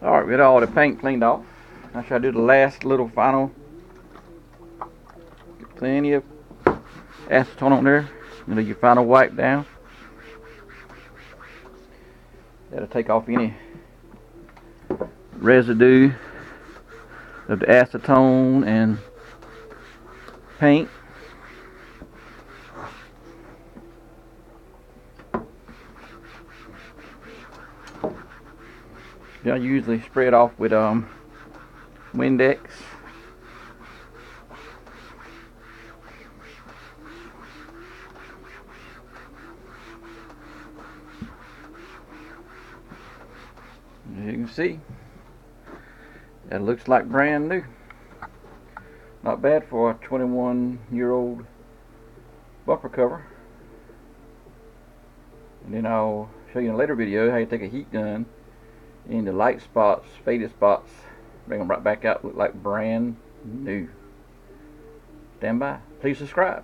Alright, we got all the paint cleaned off. Now should I do the last little final? Get plenty of acetone on there. You know, your final wipe down. That'll take off any residue of the acetone and paint. I usually spray it off with Windex. As you can see, that looks like brand new. Not bad for a 21-year-old bumper cover. And then I'll show you in a later video how you take a heat gun in the light spots, faded spots, bring them right back out, look like brand new. Stand by. Please subscribe.